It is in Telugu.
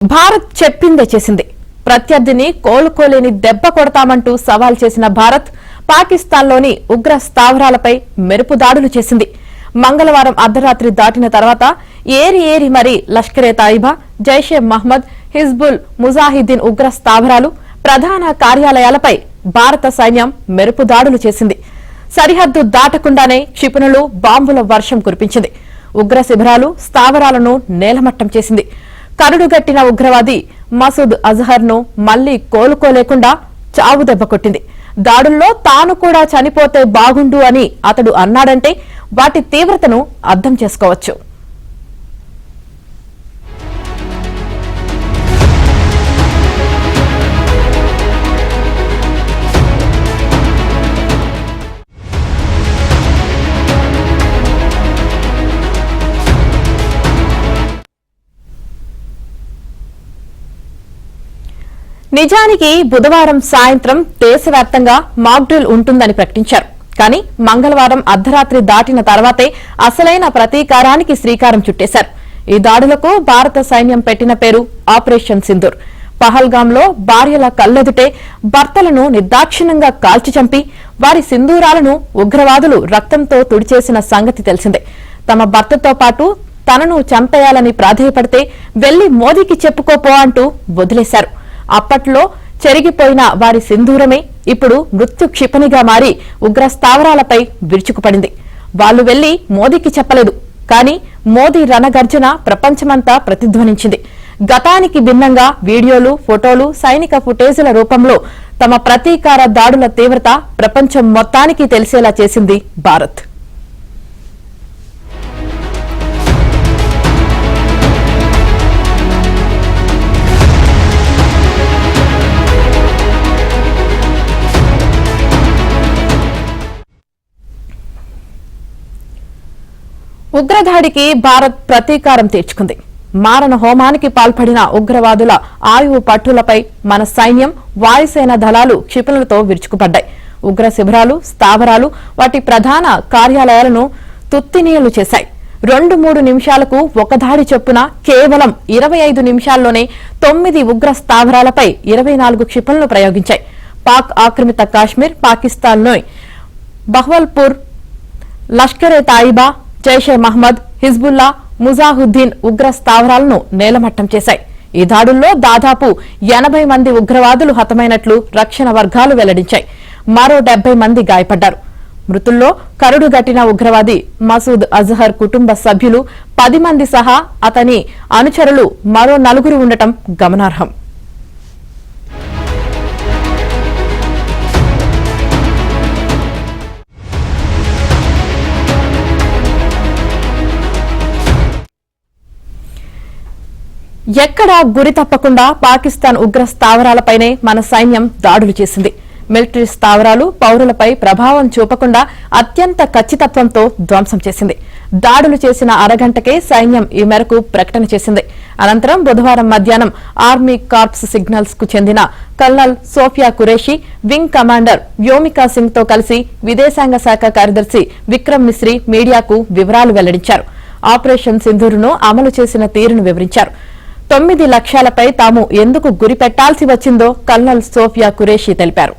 భారత్ చెప్పిందే చేసింది. ప్రత్యర్థిని కోలుకోలేని దెబ్బ కొడతామంటూ సవాల్ చేసిన భారత్ పాకిస్తాన్లోని ఉగ్ర స్థావరాలపై మెరుపు దాడులు చేసింది. మంగళవారం అర్ధరాత్రి దాటిన తర్వాత ఏరి మరీ లష్కరే తాయిబా, జైషే మహ్మద్, హిజ్బుల్ ముజాహిద్దీన్ ఉగ్ర స్థావరాలు, ప్రధాన కార్యాలయాలపై భారత సైన్యం మెరుపు దాడులు చేసింది. సరిహద్దు దాటకుండానే క్షిపణులు, బాంబుల వర్షం కురిపించింది. ఉగ్ర శిబిరాలు, స్థావరాలను నేలమట్టం చేసింది. కరుడుగట్టిన ఉగ్రవాది మసూద్ అజహర్ ను మళ్లీ కోలుకోలేకుండా చావు దెబ్బ కొట్టింది. దాడుల్లో తాను కూడా చనిపోతే బాగుండు అని అతడు అన్నాడంటే వాటి తీవ్రతను అర్థం చేసుకోవచ్చు. నిజానికి బుధవారం సాయంత్రం దేశవ్యాప్తంగా మాక్ డ్రిల్ ఉంటుందని ప్రకటించారు. కానీ మంగళవారం అర్ధరాత్రి దాటిన తర్వాతే అసలైన ప్రతీకారానికి శ్రీకారం చుట్టేశారు. ఈ దాడులకు భారత సైన్యం పెట్టిన పేరు ఆపరేషన్ సింధూర్. పహల్గాంలో భార్యల కళ్లెదుటే భర్తలను నిర్దాక్షిణ్యంగా కాల్చి చంపి వారి సింధూరాలను ఉగ్రవాదులు రక్తంతో తుడిచేసిన సంగతి తెలిసిందే. తమ భర్తతో పాటు తనను చంపేయాలని ప్రాధేయపడితే వెళ్లి మోదీకి చెప్పుకోపో అంటూ వదిలేశారు. అప్పట్లో చెరిగిపోయిన వారి సింధూరమే ఇప్పుడు మృత్యు క్షిపణిగా మారి ఉగ్ర స్థావరాలపై విరుచుకుపడింది. వాళ్లు వెళ్లి మోదీకి చెప్పలేదు. కానీ మోదీ రణగర్జన ప్రపంచమంతా ప్రతిధ్వనించింది. గతానికి భిన్నంగా వీడియోలు, ఫోటోలు, సైనిక ఫుటేజీల రూపంలో తమ ప్రతీకార దాడుల తీవ్రత ప్రపంచం మొత్తానికి తెలిసేలా చేసింది భారత్. ఉగ్రదాడికి భారత్ ప్రతీకారం తీర్చుకుంది. మారణ హోమానికి పాల్పడిన ఉగ్రవాదుల ఆయువు పట్టులపై మన సైన్యం, వాయుసేన దళాలు క్షిపణులతో విరుచుకుపడ్డాయి. ఉగ్ర శిబిరాలు, స్థావరాలు, వాటి ప్రధాన కార్యాలయాలను తుత్తినీయలు చేశాయి. 2-3 నిమిషాలకు ఒక దాడి చొప్పున కేవలం 25 నిమిషాల్లోనే 9 ఉగ్ర స్థావరాలపై 24 క్షిపణులు ప్రయోగించాయి. పాక్ ఆక్రమిత కాశ్మీర్, పాకిస్తాన్లోని బహ్వల్పూర్, లష్కరే తాయిబా, జైషే మహ్మద్, హిజ్బుల్లా, ముజాహిద్దీన్ ఉగ్ర స్థావరాలను నేలమట్టం చేశాయి. ఈ దాడుల్లో దాదాపు 80 మంది ఉగ్రవాదులు హతమైనట్లు రక్షణ వర్గాలు వెల్లడించాయి. మరో 70 మంది గాయపడ్డారు. మృతుల్లో కరుడుగట్టిన ఉగ్రవాది మసూద్ అజహర్ కుటుంబ సభ్యులు 10 మంది సహా అతని అనుచరులు మరో 4 ఉండటం గమనార్హం. ఎక్కడా గురి తప్పకుండా పాకిస్తాన్ ఉగ్ర స్థావరాలపైనే మన సైన్యం దాడులు చేసింది. మిలిటరీ స్థావరాలు, పౌరులపై ప్రభావం చూపకుండా అత్యంత ఖచ్చితత్వంతో ధ్వంసం చేసింది. దాడులు చేసిన అరగంటకే సైన్యం ఈ మేరకు ప్రకటన చేసింది. అనంతరం బుధవారం మధ్యాహ్నం ఆర్మీ కార్ప్స్ సిగ్నల్స్ కు చెందిన colonel Sofiya Qureshi, wing commander Vyomika Singh తో కలిసి విదేశాంగ శాఖ కార్యదర్శి విక్రమ్ మిశ్రీ మీడియాకు వివరాలు వెల్లడించారు. ఆపరేషన్ సింధూర్ను అమలు చేసిన తీరును వివరించారు. 9 లక్ష్యాలపై తాము ఎందుకు గురి పెట్టాల్సి వచ్చిందో కల్నల్ సోఫియా కురేషి తెలిపారు.